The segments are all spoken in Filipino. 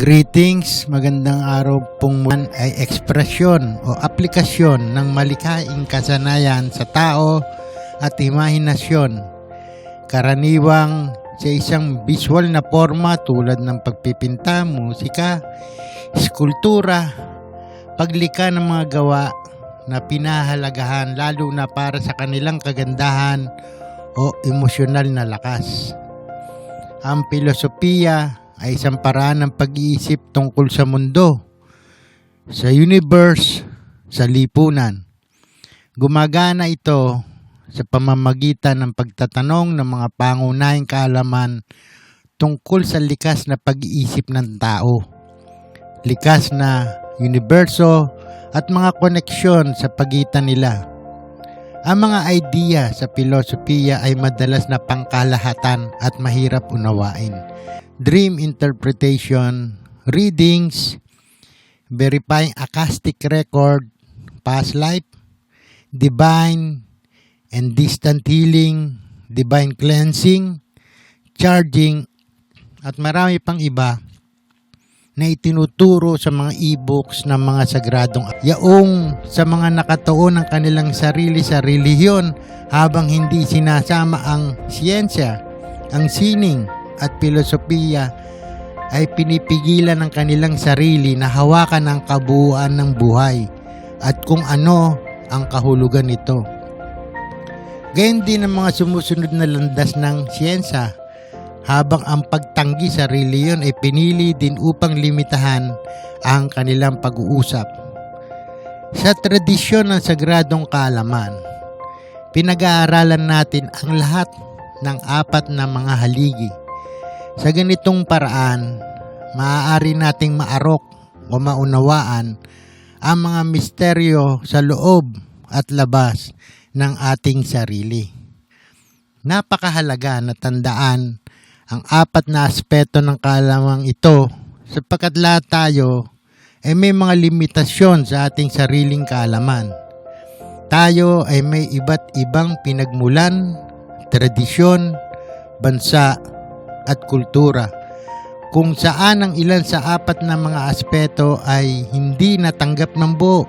Greetings, magandang araw pong man ay ekspresyon o aplikasyon ng malikhaing kasanayan sa tao at imahinasyon. Karaniwang sa isang visual na forma tulad ng pagpipinta, musika, eskultura, paglikha ng mga gawa na pinahalagahan lalo na para sa kanilang kagandahan o emosyonal na lakas. Ang filosofiya ay isang paraan ng pag-iisip tungkol sa mundo, sa universe, sa lipunan. Gumagana ito sa pamamagitan ng pagtatanong ng mga pangunahing kaalaman tungkol sa likas na pag-iisip ng tao, likas na universo at mga koneksyon sa pagitan nila. Ang mga idea sa filosofiya ay madalas na pangkalahatan at mahirap unawain. Dream interpretation, readings, verifying acoustic record, past life, divine and distant healing, divine cleansing, charging, at marami pang iba na itinuturo sa mga e-books ng mga sagradong yaong sa mga nakatuon ng kanilang sarili sa relihiyon habang hindi sinasama ang siyensya, ang sining at filosofiya ay pinipigilan ng kanilang sarili na hawakan ang kabuuan ng buhay at kung ano ang kahulugan nito. Gayon din ang mga sumusunod na landas ng siyensya habang ang pagtanggi sa relihiyon ay pinili din upang limitahan ang kanilang pag-uusap. Sa tradisyon ng sagradong kaalaman, pinag-aaralan natin ang lahat ng apat na mga haligi. Sa ganitong paraan, maaari nating maarok o maunawaan ang mga misteryo sa loob at labas ng ating sarili. Napakahalaga na tandaan ang apat na aspeto ng kaalamang ito sapagkat lahat tayo ay may mga limitasyon sa ating sariling kaalaman. Tayo ay may iba't ibang pinagmulan, tradisyon, bansa, at kultura, kung saan ang ilan sa apat na mga aspeto ay hindi natanggap ng buo.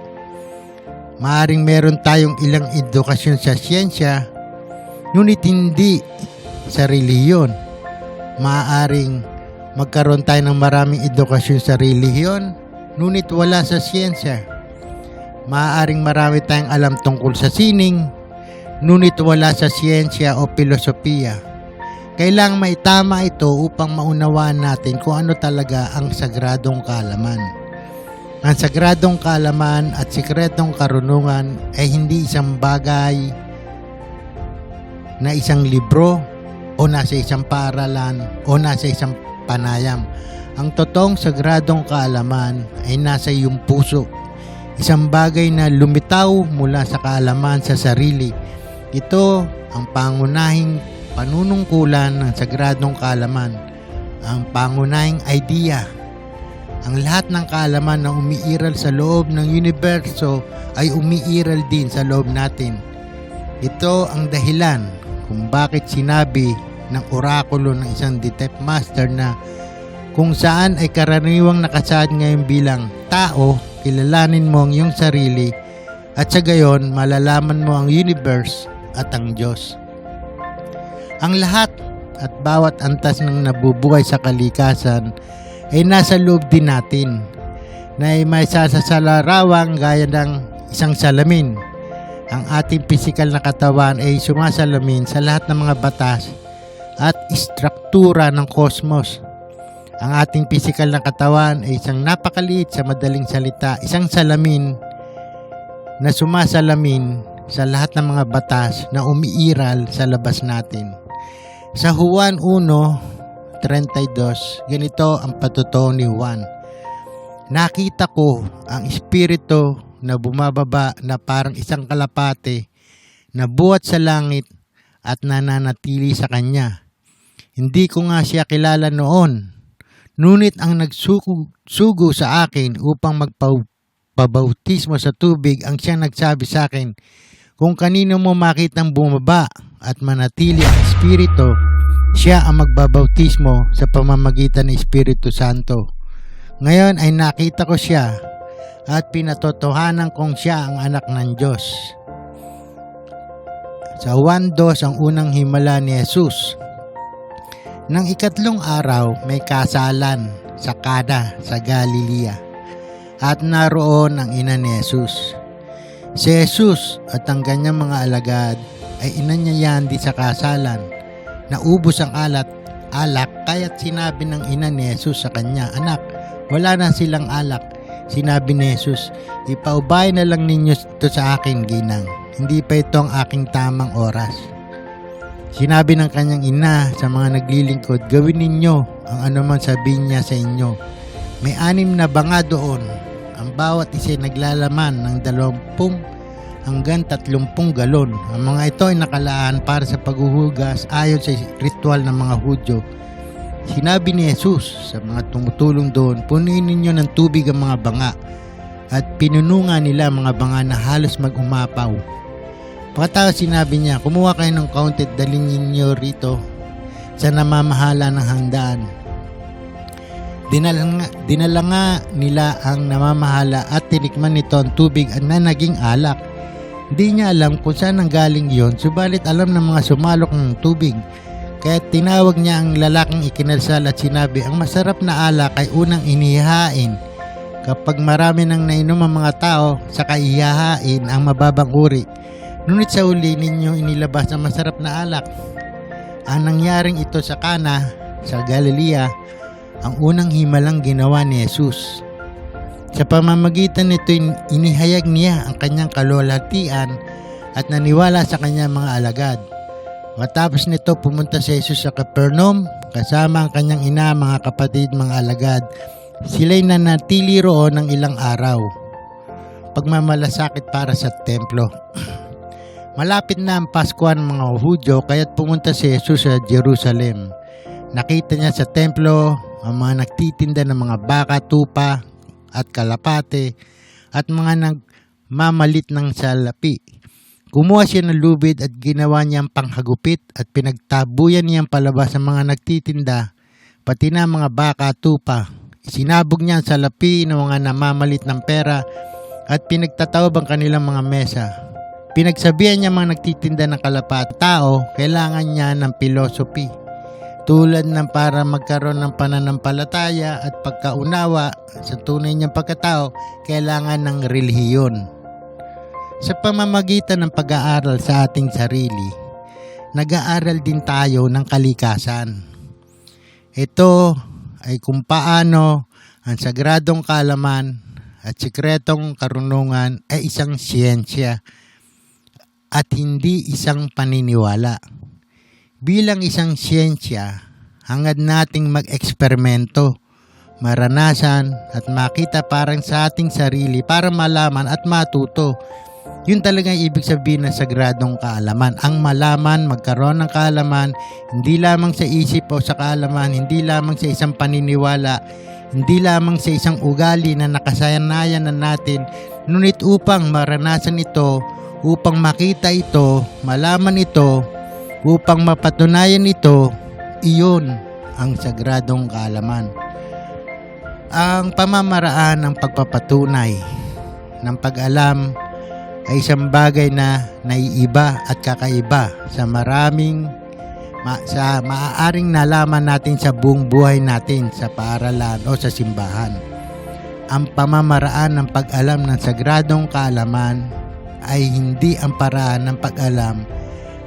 Maaring meron tayong ilang edukasyon sa siyensya, ngunit hindi sa relihiyon. Maaring magkaroon tayo ng maraming edukasyon sa relihiyon, ngunit wala sa siyensya. Maaring marami tayong alam tungkol sa sining, ngunit wala sa siyensya o filosofiya. Kailangang maitama ito upang maunawaan natin kung ano talaga ang sagradong kaalaman. Ang sagradong kaalaman at sikretong karunungan ay hindi isang bagay na isang libro o nasa isang paaralan o nasa isang panayam. Ang totoong sagradong kaalaman ay nasa iyong puso. Isang bagay na lumitaw mula sa kaalaman sa sarili. Ito ang pangunahing panunungkulan ng sagradong kaalaman, ang pangunahing idea. Ang lahat ng kaalaman na umiiral sa loob ng universo ay umiiral din sa loob natin. Ito ang dahilan kung bakit sinabi ng orakulo ng isang detect master na kung saan ay karaniwang nakasaad ngayon bilang tao, kilalanin mo ang iyong sarili at sa gayon malalaman mo ang universe at ang Diyos. Ang lahat at bawat antas ng nabubuhay sa kalikasan ay nasa loob din natin na ay may sasalarawang gaya ng isang salamin. Ang ating pisikal na katawan ay sumasalamin sa lahat ng mga batas at istruktura ng kosmos. Ang ating pisikal na katawan ay isang napakaliit sa madaling salita, isang salamin na sumasalamin sa lahat ng mga batas na umiiral sa labas natin. Sa Juan 1:32, ganito ang patotoo ni Juan. Nakita ko ang espiritu na bumababa na parang isang kalapate na buhat sa langit at nananatili sa kanya. Hindi ko nga siya kilala noon, ngunit ang nagsugo sa akin upang magpabautismo sa tubig ang siyang nagsabi sa akin, kung kanino mo makitang bumaba at manatili ang Espiritu, siya ang magbabautismo sa pamamagitan ng Espiritu Santo. Ngayon ay nakita ko siya at pinatotohanan kong siya ang anak ng Diyos. Sa 1:2 ang unang himala ni Jesus. Nang ikatlong araw may kasalan sa Kana sa Galilea at naroon ang ina ni Jesus. Si Jesus at ang kanyang mga alagad ay inanyayahan di sa kasalan. Naubos ang alak kaya't sinabi ng ina ni Jesus sa kanya, "Anak, wala na silang alak." Sinabi ni Jesus, "Ipaubay na lang ninyo ito sa akin, ginang. Hindi pa ito ang aking tamang oras." Sinabi ng kanyang ina sa mga naglilingkod, "Gawin ninyo ang anuman sabihin niya sa inyo." May 6 na banga doon. Ang bawat isa ay naglalaman ng 20 hanggang 30 galon. Ang mga ito ay nakalaan para sa paghuhugas ayon sa ritual ng mga Hudyo. Sinabi ni Jesus sa mga tumutulong doon, "Punuin ninyo ng tubig ang mga banga." At pinununga nila mga banga na halos mag-umapaw. Pagkatapos sinabi niya, "Kumuha kayo ng kaunti at dalhin ninyo rito sa namamahala ng handaan." Dinala nga nila ang namamahala at tinikman nito ang tubig na naging alak. Hindi niya alam kung saan nanggaling iyon, subalit alam ng mga sumalok ng tubig. Kaya tinawag niya ang lalaking ikinasal at sinabi, "Ang masarap na alak ay unang inihahain. Kapag marami nang nainom ang mga tao, saka ihahain ang mababang uri. Ngunit sa uli ninyo inilabas ang masarap na alak." Ang nangyaring ito sa Kana sa Galilea, ang unang himalang ginawa ni Jesus. Sa pamamagitan nito inihayag niya ang kanyang kalwalhatian at naniwala sa kanyang mga alagad. Matapos nito pumunta si Jesus sa Capernaum kasama ang kanyang ina, mga kapatid, mga alagad. Sila'y nanatili roon ng ilang araw. Pagmamalasakit para sa templo. Malapit na ang Pasko ng mga Hudyo kaya't pumunta si Jesus sa Jerusalem. Nakita niya sa templo ang mga nagtitinda ng mga baka, tupa at kalapate at mga nagmamalit ng salapi. Kumuha siya ng lubid at ginawa niyang panghagupit at pinagtabuyan niyang palabas ang mga nagtitinda, pati na mga baka, tupa. Isinabog niya ang salapi ng mga namamalit ng pera at pinagtatawab ang kanilang mga mesa. Pinagsabihan niya mga nagtitinda ng kalapate, tao, kailangan niya ng philosophy. Tulad ng para magkaroon ng pananampalataya at pagkaunawa sa tunay niyang pagkatao, kailangan ng relihiyon. Sa pamamagitan ng pag-aaral sa ating sarili, nag-aaral din tayo ng kalikasan. Ito ay kung paano ang sagradong kaalaman at sikretong karunungan ay isang siyensya at hindi isang paniniwala. Bilang isang siyensya, hangad nating mag-eksperimento, maranasan at makita parang sa ating sarili para malaman at matuto. Yun talaga ang ibig sabihin ng sagradong kaalaman. Ang malaman, magkaroon ng kaalaman, hindi lamang sa isip o sa kaalaman, hindi lamang sa isang paniniwala, hindi lamang sa isang ugali na nakasanayan na natin, ngunit upang maranasan ito, upang makita ito, malaman ito, upang mapatunayan ito, iyon ang sagradong kaalaman. Ang pamamaraan ng pagpapatunay ng pag-alam ay isang bagay na naiiba at kakaiba sa maaaring nalaman natin sa buong buhay natin sa paaralan o sa simbahan. Ang pamamaraan ng pag-alam ng sagradong kaalaman ay hindi ang paraan ng pag-alam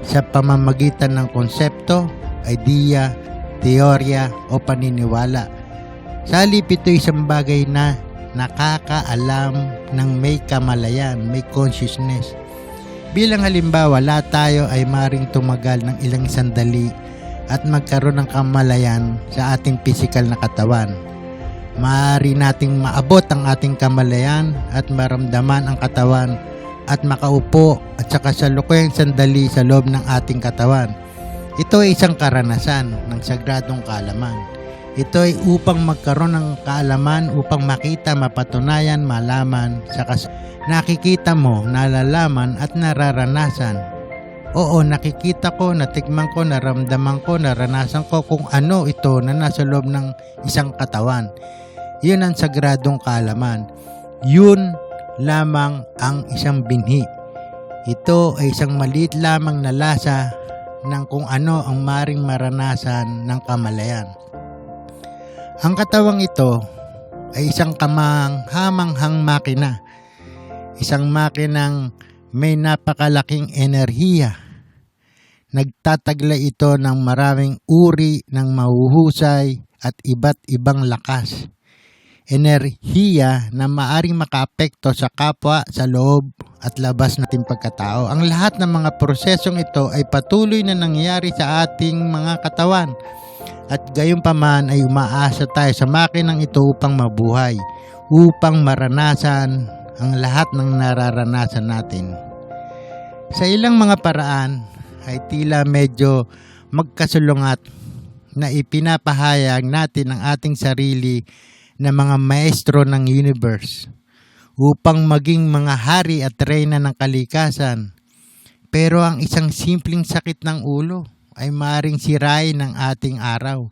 sa pamamagitan ng konsepto, idea, teorya o paniniwala. Sa halip ito isang bagay na nakakaalam ng may kamalayan, may consciousness. Bilang halimbawa, lahat tayo ay maring tumagal ng ilang sandali at magkaroon ng kamalayan sa ating pisikal na katawan. Maaari nating maabot ang ating kamalayan at maramdaman ang katawan at makaupo at saka salukuyang sandali sa loob ng ating katawan. Ito ay isang karanasan ng sagradong kaalaman. Ito ay upang magkaroon ng kaalaman, upang makita, mapatunayan, malaman, saka nakikita mo, nalalaman at nararanasan. Oo, nakikita ko, natikman ko, naramdaman ko, naranasan ko kung ano ito na nasa loob ng isang katawan. Yun ang sagradong kaalaman. Yun lamang ang isang binhi. Ito ay isang maliit lamang na lasa ng kung ano ang maring maranasan ng kamalayan. Ang katawang ito ay isang kamanghamanghang makina. Isang makinang may napakalaking enerhiya. Nagtataglay ito ng maraming uri ng mahuhusay at iba't ibang lakas. Enerhiya na maaring makaapekto sa kapwa sa loob at labas nating pagkatao. Ang lahat ng mga prosesong ito ay patuloy na nangyayari sa ating mga katawan. At gayunpaman ay umaasa tayo sa makinang ito upang mabuhay, upang maranasan ang lahat ng nararanasan natin. Sa ilang mga paraan ay tila medyo magkasulungat na ipinapahayag natin ang ating sarili na mga maestro ng universe upang maging mga hari at reyna ng kalikasan. Pero ang isang simpleng sakit ng ulo ay maaaring sirain ng ating araw.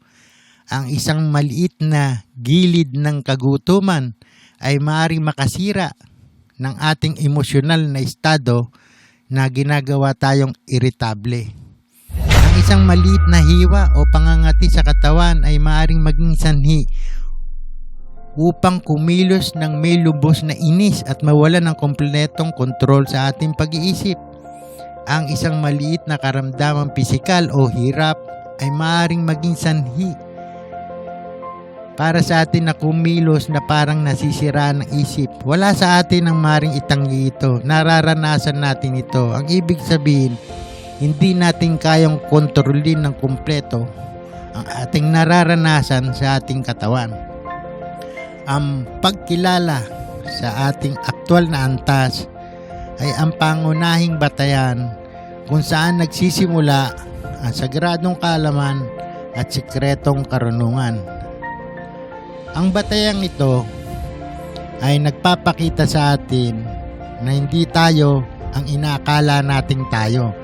Ang isang maliit na gilid ng kagutuman ay maaaring makasira ng ating emosyonal na estado na ginagawa tayong iritable. Ang isang maliit na hiwa o pangangati sa katawan ay maaaring maging sanhi upang kumilos ng may lubos na inis at mawala ng kompletong kontrol sa ating pag-iisip. Ang isang maliit na karamdamang pisikal o hirap ay maaaring maging sanhi para sa atin na kumilos na parang nasisiraan ng isip. Wala sa atin ang maaaring itanggi ito. Nararanasan natin ito. Ang ibig sabihin, hindi natin kayang kontrolin ng kumpleto ang ating nararanasan sa ating katawan. Ang pagkilala sa ating aktwal na antas ay ang pangunahing batayan kung saan nagsisimula ang sagradong kaalaman at sikretong karunungan. Ang batayang ito ay nagpapakita sa atin na hindi tayo ang inaakala nating tayo.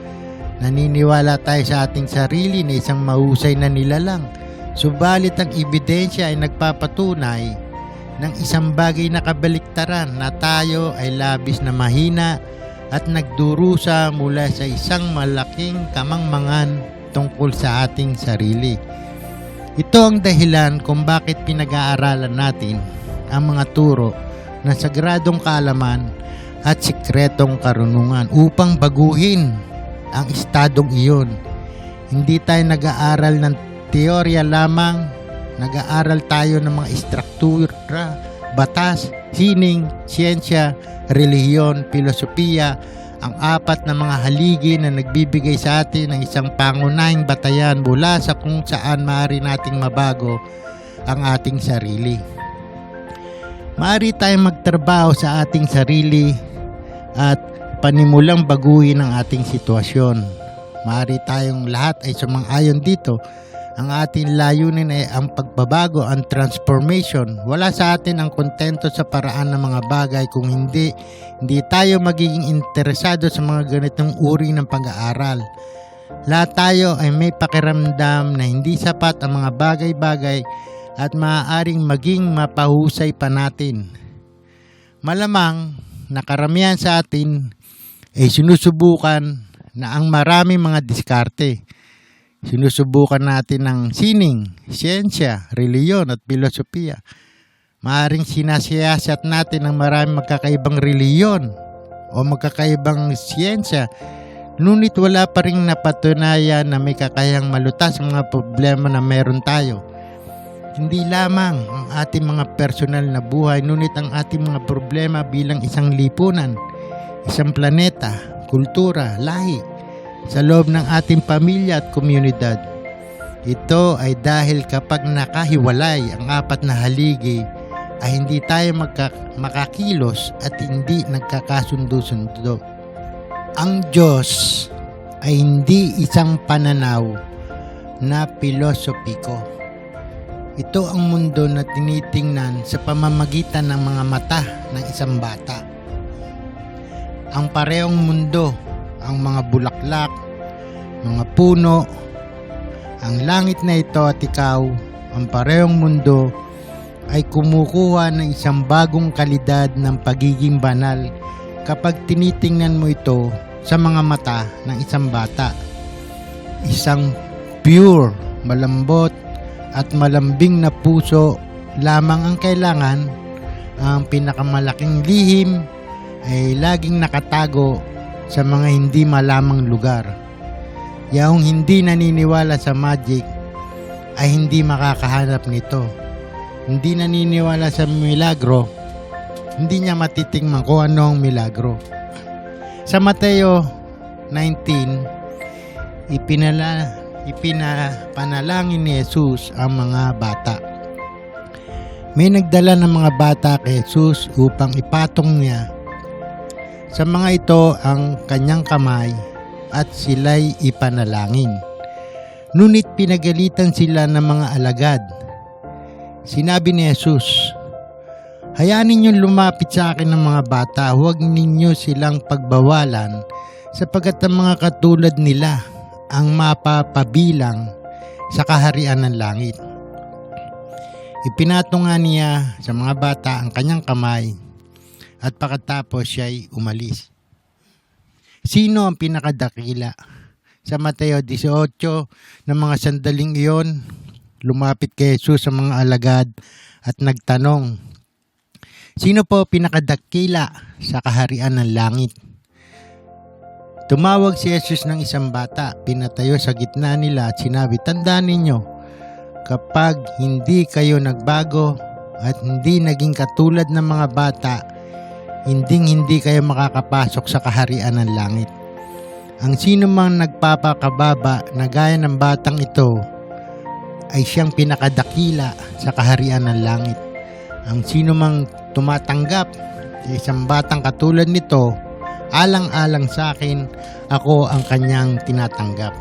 Naniniwala tayo sa ating sarili na isang mahusay na nilalang. Subalit ang ebidensya ay nagpapatunay ng isang bagay na kabaliktaran na tayo ay labis na mahina at nagdurusa mula sa isang malaking kamangmangan tungkol sa ating sarili. Ito ang dahilan kung bakit pinag-aaralan natin ang mga turo ng sagradong kaalaman at sikretong karunungan upang baguhin ang estadong iyon. Hindi tayo nag-aaral ng teorya lamang, nag-aaral tayo ng mga istruktura, batas, sining, siyensya, relihiyon, filosofiya, ang apat na mga haligi na nagbibigay sa atin ng isang pangunahing batayan mula sa kung saan maaari nating mabago ang ating sarili. Maaari tayong magtrabaho sa ating sarili at panimulang baguhin ang ating sitwasyon. Maaari tayong lahat ay sumang-ayon dito. Ang ating layunin ay ang pagbabago, ang transformation. Wala sa atin ang kontento sa paraan ng mga bagay kung hindi tayo magiging interesado sa mga ganitong uri ng pag-aaral. Lahat tayo ay may pakiramdam na hindi sapat ang mga bagay-bagay at maaaring maging mapahusay pa natin. Malamang na karamihan sa atin ay sinusubukan na ang maraming mga diskarte. Sinusubukan natin ng sining, siyensya, reliyon at filosofiya. Maaring sinasiyasat natin ang maraming magkakaibang reliyon o magkakaibang siyensya, ngunit wala pa rin napatunayan na may kakayang malutas ang mga problema na meron tayo. Hindi lamang ang ating mga personal na buhay, ngunit ang ating mga problema bilang isang lipunan, isang planeta, kultura, lahi, sa loob ng ating pamilya at komunidad. Ito ay dahil kapag nakahiwalay ang apat na haligi ay hindi tayo makakilos at hindi nagkakasundo-sundo. Ang Diyos ay hindi isang pananaw na pilosopiko. Ito ang mundo na tinitingnan sa pamamagitan ng mga mata ng isang bata. Ang parehong mundo, ang mga bulaklak, mga puno, ang langit na ito at ikaw, ang parehong mundo ay kumukuha ng isang bagong kalidad ng pagiging banal kapag tinitingnan mo ito sa mga mata ng isang bata. Isang pure, malambot at malambing na puso lamang ang kailangan. Ang pinakamalaking lihim ay laging nakatago sa mga hindi malamang lugar. Yaong hindi naniniwala sa magic ay hindi makakahanap nito. Hindi naniniwala sa milagro, hindi niya matitingnan kung anong milagro. Sa Mateo 19, ipinapanalangin ni Jesus ang mga bata. May nagdala ng mga bata kay Jesus upang ipatong niya sa mga ito ang kanyang kamay at sila'y ipanalangin. Ngunit pinagalitan sila ng mga alagad. Sinabi ni Jesus, "Hayaan ninyong lumapit sa akin ng mga bata, huwag ninyo silang pagbawalan, sapagkat ang mga katulad nila ang mapapabilang sa kaharian ng langit." Ipinatong nga niya sa mga bata ang kanyang kamay at pagkatapos siya'y umalis. Sino ang pinakadakila? Sa Mateo 18, ng mga sandaling iyon, lumapit kay Jesus sa mga alagad at nagtanong, "Sino po pinakadakila sa kaharian ng langit?" Tumawag si Jesus ng isang bata, pinatayo sa gitna nila at sinabi, "Tandaan ninyo, kapag hindi kayo nagbago at hindi naging katulad ng mga bata, hindi kayo makakapasok sa kaharian ng langit. Ang sino mang nagpapakababa na gaya ng batang ito ay siyang pinakadakila sa kaharian ng langit. Ang sino mang tumatanggap sa isang batang katulad nito, alang-alang sa akin, ako ang kanyang tinatanggap."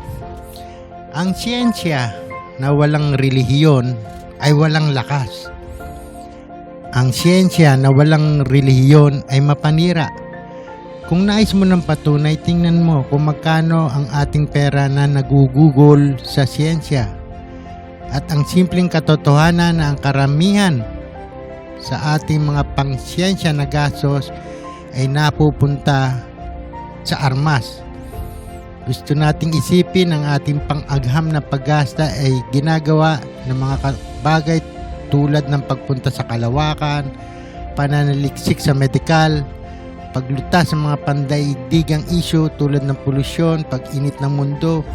Ang siyensya na walang relihiyon ay walang lakas. Ang siyensya na walang relihiyon ay mapanira. Kung nais mo ng patunay, tingnan mo kung magkano ang ating pera na nagugugol sa siyensya. At ang simpleng katotohanan na ang karamihan sa ating mga pangsiyensya na gastos ay napupunta sa armas. Gusto nating isipin ang ating pang-agham na paggasta ay ginagawa ng mga bagay tulad ng pagpunta sa kalawakan, pananaliksik sa medikal, pagluta sa mga pandaigdigang issue tulad ng polusyon, pag-init ng mundo,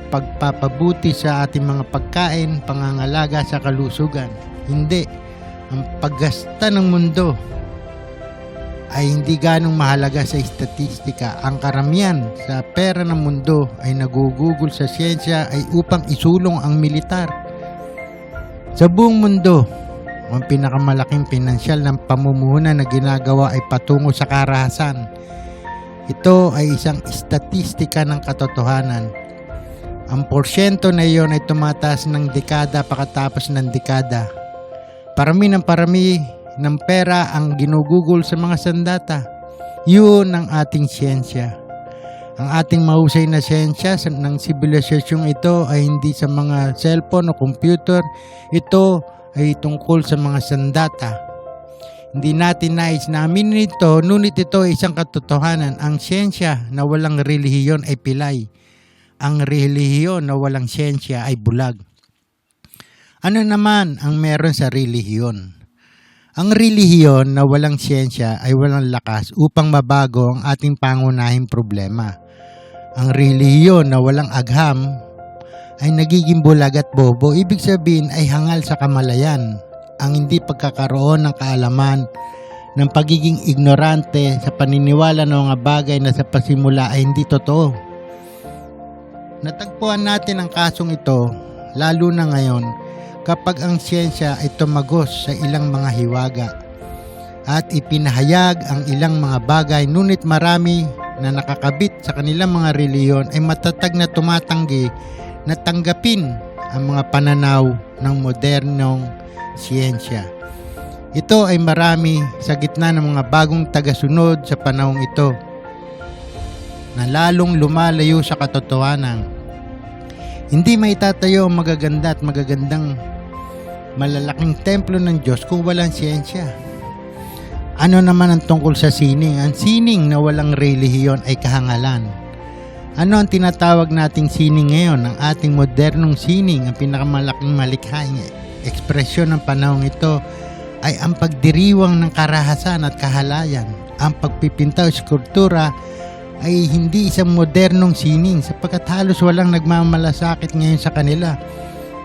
pagpapabuti sa ating mga pagkain, pangangalaga sa kalusugan. Hindi. Ang paggasta ng mundo ay hindi ganong mahalaga sa statistika. Ang karamihan sa pera ng mundo ay nagugugol sa siyensya ay upang isulong ang militar. Sa buong mundo, ang pinakamalaking pinansyal ng pamumuhunan na ginagawa ay patungo sa karahasan. Ito ay isang statistika ng katotohanan. Ang porsyento na iyon ay tumataas ng dekada pagkatapos ng dekada. Parami ng pera ang ginugugol sa mga sandata. Yun ang ating siyensya. Ang ating mahusay na siyensya ng sibilisasyong ito ay hindi sa mga cellphone o computer. Ito ay tungkol sa mga sandata. Hindi natin nais na aminin ito, ngunit ito ay isang katotohanan. Ang siyensya na walang relihiyon ay pilay. Ang relihiyon na walang siyensya ay bulag. Ano naman ang meron sa relihiyon? Ang relihiyon na walang siyensya ay walang lakas upang mabago ang ating pangunahing problema. Ang relihiyon na walang agham ay nagiging bulag at bobo. Ibig sabihin ay hangal sa kamalayan. Ang hindi pagkakaroon ng kaalaman, ng pagiging ignorante sa paniniwala ng mga bagay na sa pasimula ay hindi totoo. Natagpuan natin ang kasong ito, lalo na ngayon, kapag ang siyensya ay tumagos sa ilang mga hiwaga at ipinahayag ang ilang mga bagay, ngunit marami na nakakabit sa kanilang mga reliyon ay matatag na tumatanggi na tanggapin ang mga pananaw ng modernong siyensya. Ito ay marami sa gitna ng mga bagong tagasunod sa panahong ito na lalong lumalayo sa katotohanan. Hindi maitatayo ang magaganda at magagandang malalaking templo ng Diyos kung walang siyensya. Ano naman ang tungkol sa sining? Ang sining na walang relihiyon ay kahangalan. Ano ang tinatawag nating sining ngayon? Ang ating modernong sining, ang pinakamalaking malikhaing ekspresyon ng panahong ito ay ang pagdiriwang ng karahasan at kahalayan. Ang pagpipinta o skulptura ay hindi isang modernong sining sapagkat halos walang nagmamalasakit ngayon sa kanila.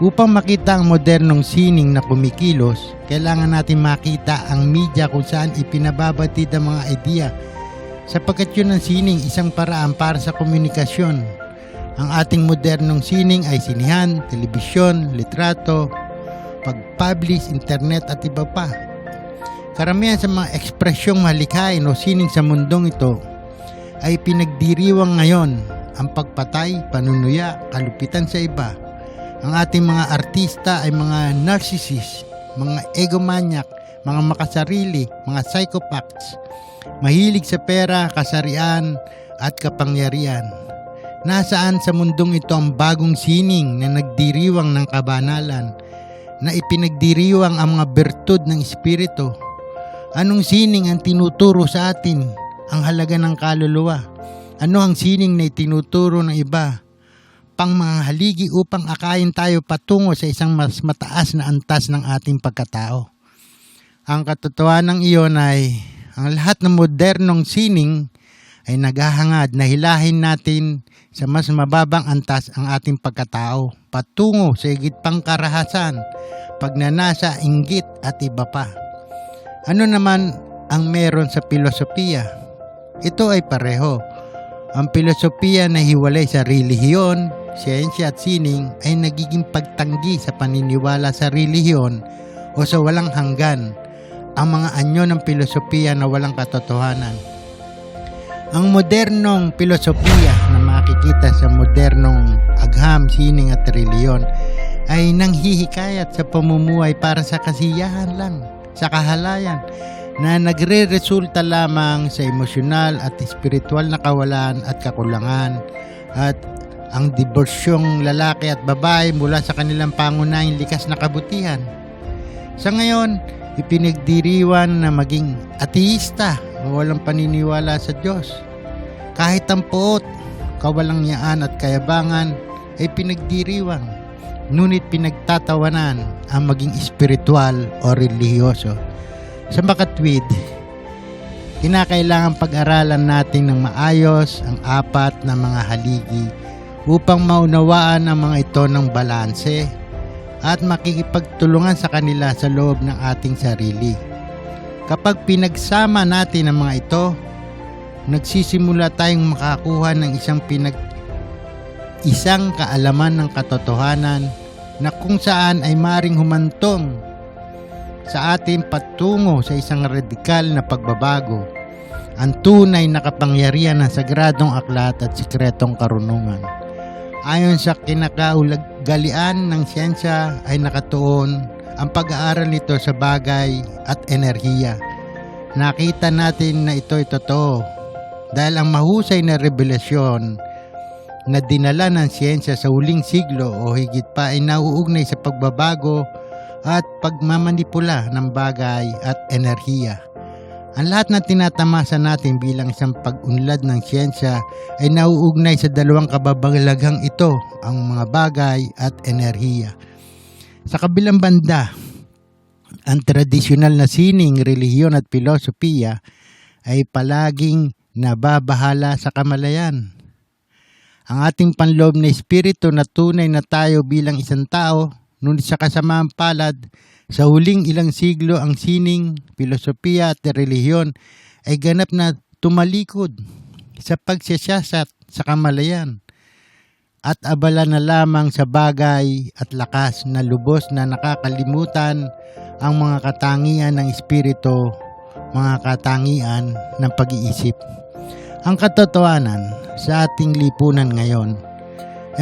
Upang makita ang modernong sining na kumikilos, kailangan natin makita ang media kung saan ipinababatid ang mga idea. Sapagkat yun ang sining, isang paraan para sa komunikasyon. Ang ating modernong sining ay sinihan, telebisyon, litrato, pag-publish, internet at iba pa. Karamihan sa mga ekspresyong malikhain o sining sa mundong ito ay pinagdiriwang ngayon ang pagpatay, panunuya, kalupitan sa iba. Ang ating mga artista ay mga narcissist, mga egomaniac, mga makasarili, mga psychopaths, mahilig sa pera, kasarian at kapangyarihan. Nasaan sa mundong ito ang bagong sining na nagdiriwang ng kabanalan, na ipinagdiriwang ang mga bertud ng espiritu? Anong sining ang tinuturo sa atin ang halaga ng kaluluwa? Ano ang sining na itinuturo ng iba pang mga haligi upang akayin tayo patungo sa isang mas mataas na antas ng ating pagkatao? Ang katotohanan ng iyon ay ang lahat ng modernong sining ay naghahangad na hilahin natin sa mas mababang antas ang ating pagkatao patungo sa higit pang karahasan, pagnanasa, inggit at iba pa. Ano naman ang meron sa filosofiya? Ito ay pareho. Ang filosofiya na hiwalay sa relihiyon, siyensya at sining ay nagiging pagtanggi sa paniniwala sa relihiyon o sa walang hanggan, ang mga anyo ng filosofiya na walang katotohanan. Ang modernong filosofiya na makikita sa modernong agham, sining at relihiyon ay nanghihikayat sa pamumuhay para sa kasiyahan lang, sa kahalayan, na nagre-resulta lamang sa emosyonal at espiritual na kawalan at kakulangan, at ang diborsyong lalaki at babae mula sa kanilang pangunahing likas na kabutihan. Sa ngayon, ipinagdiriwan na maging ateista o walang paniniwala sa Diyos. Kahit ang poot, kawalangyaan at kayabangan ay pinagdiriwang, ngunit pinagtatawanan ang maging espiritual o relihiyoso. Sa makatwid, kinakailangan pag-aralan natin ng maayos ang apat na mga haligi upang maunawaan ang mga ito ng balanse at makikipagtulungan sa kanila sa loob ng ating sarili. Kapag pinagsama natin ang mga ito, nagsisimula tayong makakuha ng isang kaalaman ng katotohanan na kung saan ay maring humantong sa atin patungo sa isang radikal na pagbabago, ang tunay na kapangyarihan ng sagradong aklat at sikretong karunungan. Ayon sa kinakaugalian ng siyensya ay nakatuon ang pag-aaral nito sa bagay at enerhiya. Nakita natin na ito ay totoo dahil ang mahusay na revelasyon na dinala ng siyensya sa huling siglo o higit pa ay nauugnay sa pagbabago at pagmamanipula ng bagay at enerhiya. Ang lahat ng tinatamasa natin bilang isang pag-unlad ng siyensya ay nauugnay sa dalawang kababalaghang ito, ang mga bagay at enerhiya. Sa kabilang banda, ang tradisyonal na sining, relihiyon at filosofiya ay palaging nababahala sa kamalayan. Ang ating panloob na espiritu na tunay na tayo bilang isang tao, ngunit sa kasamaang palad, sa huling ilang siglo ang sining, filosofiya at relihiyon ay ganap na tumalikod sa pagsiyasat sa kamalayan at abala na lamang sa bagay at lakas na lubos na nakakalimutan ang mga katangian ng espiritu, mga katangian ng pag-iisip. Ang katotohanan sa ating lipunan ngayon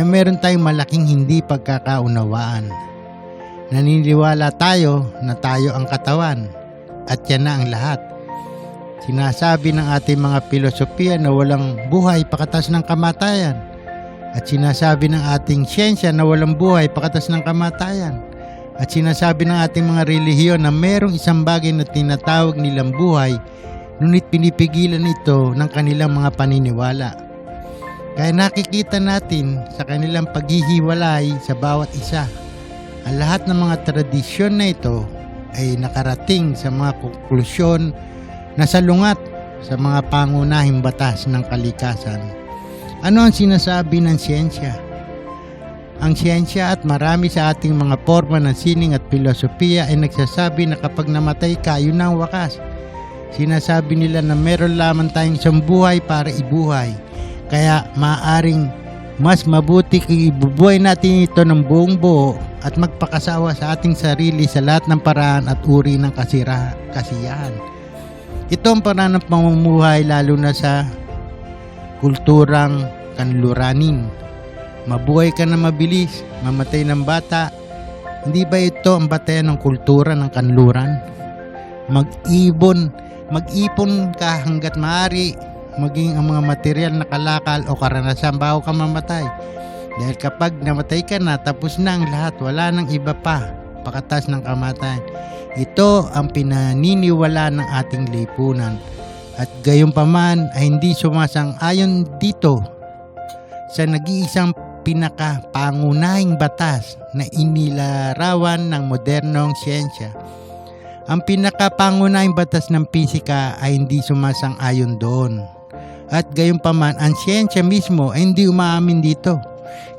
ay meron tayong malaking hindi pagkakaunawaan. Naniniwala tayo na tayo ang katawan at yan na ang lahat. Sinasabi ng ating mga filosofiya na walang buhay pakatas ng kamatayan at sinasabi ng ating siyensya na walang buhay pakatas ng kamatayan. At sinasabi ng ating mga relihiyon na merong isang bagay na tinatawag nilang buhay, ngunit pinipigilan ito ng kanilang mga paniniwala. Kaya nakikita natin sa kanilang paghihiwalay sa bawat isa. Ang lahat ng mga tradisyon na ito ay nakarating sa mga konklusyon na salungat sa mga pangunahing batas ng kalikasan. Ano ang sinasabi ng siyensya? Ang siyensya at marami sa ating mga forma ng sining at filosofiya ay nagsasabi na kapag namatay ka, yun ang wakas. Sinasabi nila na meron lamang tayong isang buhay para ibuhay. Kaya maaaring mas mabuti kung ibubuhay natin ito ng buong buo at magpakasawa sa ating sarili sa lahat ng paraan at uri ng kasiyahan. Ito ang paraan ng pamumuhay lalo na sa kulturang kanluranin. Mabuhay ka na mabilis, mamatay ng bata. Hindi ba ito ang batayan ng kultura ng kanluran? Mag-ipon ka hanggat maaari, maging ang mga material na kalakal o karanasan bago ka mamatay. Dahil kapag namatay ka na, tapos na ang lahat, wala nang iba pa pagkatas ng kamatayan. Ito ang pinaniniwala ng ating lipunan. At gayunpaman ay hindi sumasang-ayon dito sa nag-iisang pinakapangunahing batas na inilarawan ng modernong siyensya. Ang pinakapangunahing batas ng pisika ay hindi sumasang-ayon doon. At gayunpaman, ang siyensya mismo ay hindi umaamin dito.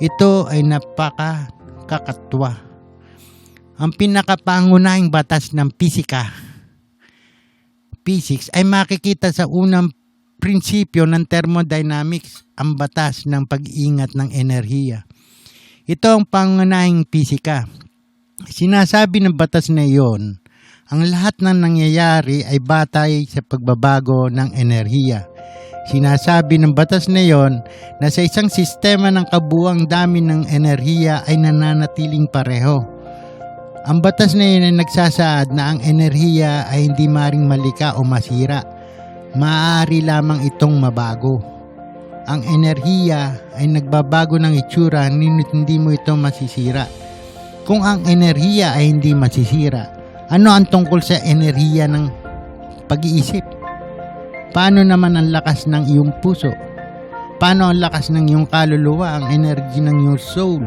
Ito ay napakakatwa. Ang pinakapangunahing batas ng physics ay makikita sa unang prinsipyo ng thermodynamics, ang batas ng pag-iingat ng enerhiya. Ito ang pangunahing pisika. Sinasabi ng batas na iyon, ang lahat ng nangyayari ay batay sa pagbabago ng enerhiya. Sinasabi ng batas na iyon na sa isang sistema ng kabuuang dami ng enerhiya ay nananatiling pareho. Ang batas na iyon ay nagsasaad na ang enerhiya ay hindi maaaring malika o masira. Maaari lamang itong mabago. Ang enerhiya ay nagbabago ng itsura, ngunit hindi mo ito masisira. Kung ang enerhiya ay hindi masisira, ano ang tungkol sa enerhiya ng pag-iisip? Paano naman ang lakas ng iyong puso? Paano ang lakas ng iyong kaluluwa, ang energy ng iyong soul?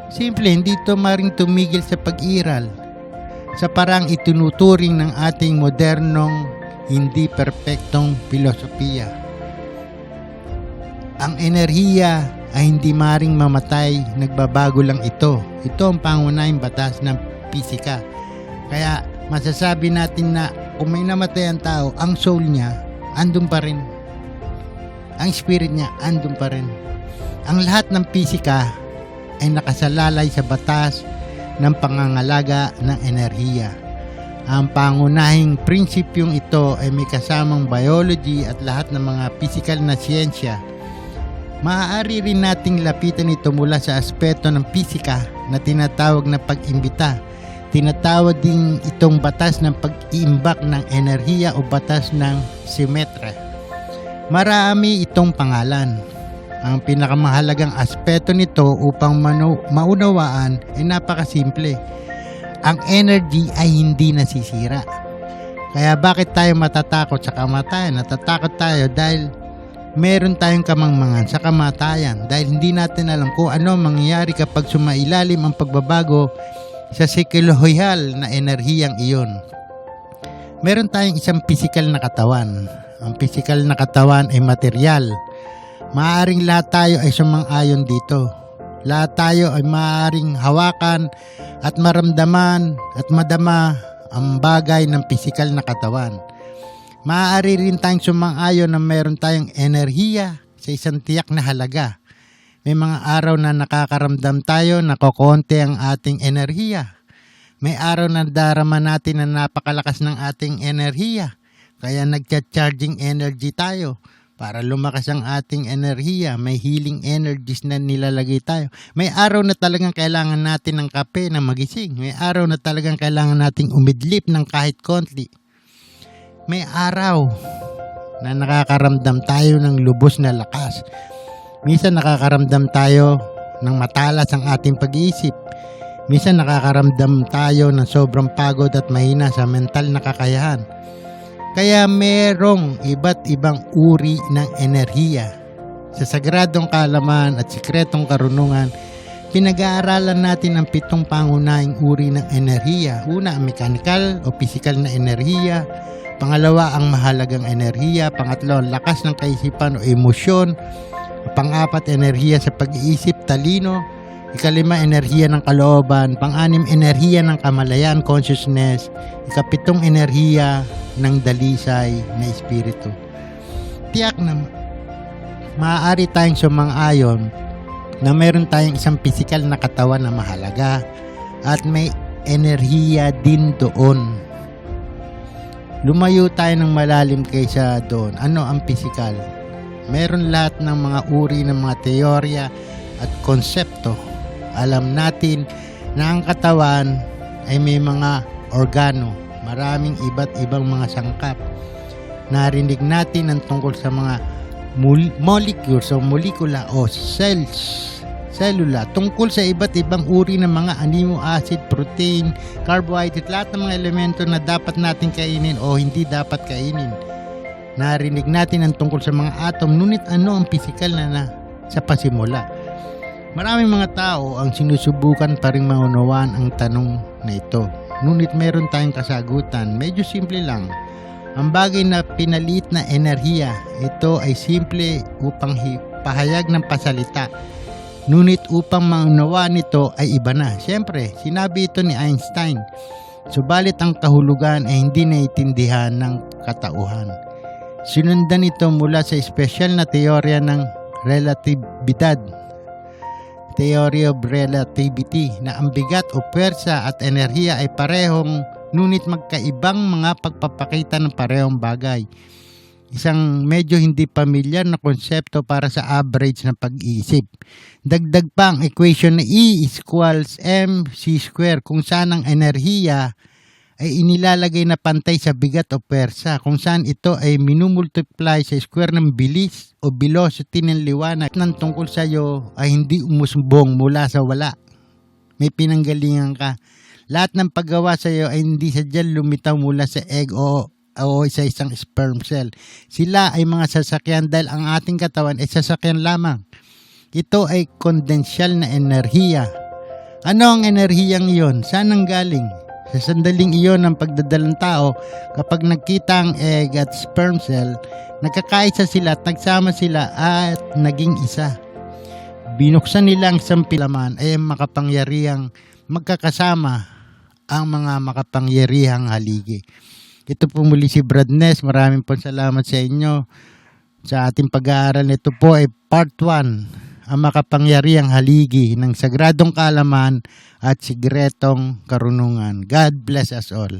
Simple, hindi ito maring tumigil sa pag-iral. Sa parang itinuturing ng ating modernong hindi perpektong filosofiya. Ang enerhiya ay hindi maring mamatay, nagbabago lang ito. Ito ang pangunahing batas ng pisika. Kaya masasabi natin na kung may namatay ang tao, ang soul niya andun pa rin. Ang spirit niya andun pa rin. Ang lahat ng pisika ay nakasalalay sa batas ng pangangalaga ng enerhiya. Ang pangunahing prinsipyong ito ay may kasamang biology at lahat ng mga physical na siyensya. Maaari rin nating lapitan ito mula sa aspeto ng pisika na tinatawag na pag-imbita. Tinatawag din itong batas ng pag-iimbak ng enerhiya o batas ng symmetry. Marami itong pangalan. Ang pinakamahalagang aspeto nito upang maunawaan ay napakasimple. Ang energy ay hindi nasisira. Kaya bakit tayo matatakot sa kamatayan? Natatakot tayo dahil meron tayong kamangmangan sa kamatayan. Dahil hindi natin alam kung ano mangyayari kapag sumailalim ang pagbabago sa psikolohiyal na enerhiyang iyon. Meron tayong isang physical na katawan. Ang physical na katawan ay material. Maaaring lahat tayo ay sumang-ayon dito. Lahat tayo ay maaaring hawakan at maramdaman at madama ang bagay ng pisikal na katawan. Maaari rin tayong sumang-ayon na meron tayong enerhiya sa isang tiyak na halaga. May mga araw na nakakaramdam tayo na kokonti ang ating enerhiya. May araw na darama natin na napakalakas ng ating enerhiya. Kaya nagcha-charging energy tayo. Para lumakas ang ating enerhiya, may healing energies na nilalagay tayo. May araw na talagang kailangan natin ng kape na magising. May araw na talagang kailangan nating umidlip ng kahit konti. May araw na nakakaramdam tayo ng lubos na lakas. Minsan nakakaramdam tayo ng matalas ang ating pag-iisip. Minsan nakakaramdam tayo ng sobrang pagod at mahina sa mental na kakayahan. Kaya merong iba't ibang uri ng enerhiya. Sa sagradong kaalaman at sikretong karunungan, pinag-aaralan natin ang 7 pangunahing uri ng enerhiya. Una, ang mechanical o physical na enerhiya. Pangalawa, ang mahalagang enerhiya. Pangatlo, ang lakas ng kaisipan o emosyon. Pang-apat, enerhiya sa pag-iisip, talino. Ikalima, enerhiya ng kalooban. Pang-anim, enerhiya ng kamalayan, consciousness. Ikapitong, enerhiya ng dalisay na espiritu. Tiyak na maaari tayong sumang-ayon na mayroon tayong isang pisikal na katawan na mahalaga at may enerhiya din doon. Lumayo tayo ng malalim kaysa doon. Ano ang pisikal? Meron lahat ng mga uri ng mga teorya at konsepto. Alam natin na ang katawan ay may mga organo, maraming iba't ibang mga sangkap. Narinig natin ang tungkol sa mga molecules o molekula o cellula, tungkol sa iba't ibang uri ng mga amino acid, protein, carbohydrate, lahat ng mga elemento na dapat natin kainin o hindi dapat kainin. Narinig natin ang tungkol sa mga atom, ngunit ano ang pisikal na sa pasimula? Maraming mga tao ang sinusubukan pa rin maunawaan ang tanong na ito. Ngunit meron tayong kasagutan, medyo simple lang. Ang bagay na pinaliit na enerhiya, ito ay simple upang pahayag ng pasalita. Ngunit upang maunawaan nito ay iba na. Siyempre, sinabi ito ni Einstein. Subalit ang kahulugan ay hindi naiintindihan ng katauhan. Sinundan ito mula sa espesyal na teorya ng relatibidad, theory of relativity, na ang bigat o pwersa at enerhiya ay parehong ngunit magkaibang mga pagpapakita ng parehong bagay. Isang medyo hindi pamilyar na konsepto para sa average na pag-iisip. Dagdag pa ang equation na E equals mc square, kung saan ang enerhiya ay inilalagay na pantay sa bigat o pwersa, kung saan ito ay minumultiply sa square ng bilis o velocity ng liwanag. Nang tungkol sa iyo ay hindi umusbong mula sa wala. May pinanggalingan ka. Lahat ng paggawa sa iyo ay hindi sadyang lumitaw mula sa egg o sa isang sperm cell. Sila ay mga sasakyan dahil ang ating katawan ay sasakyan lamang. Ito ay kondensyal na enerhiya. Ano ang enerhiyang iyon? Saan ang galing? Sa sandaling iyon ng pagdadalang tao, kapag nagkita ang egg at sperm cell, nagkakaisa sila at nagsama sila at naging isa. Binuksan nila ang isang pilaman ay makapangyarihang magkakasama ang mga makapangyarihang haligi. Ito po muli si Brad Ness. Maraming po salamat sa inyo sa ating pag-aaral. Ito po ay part 1. Ang makapangyarihang haligi ng sagradong kaalaman at sikretong karunungan. God bless us all.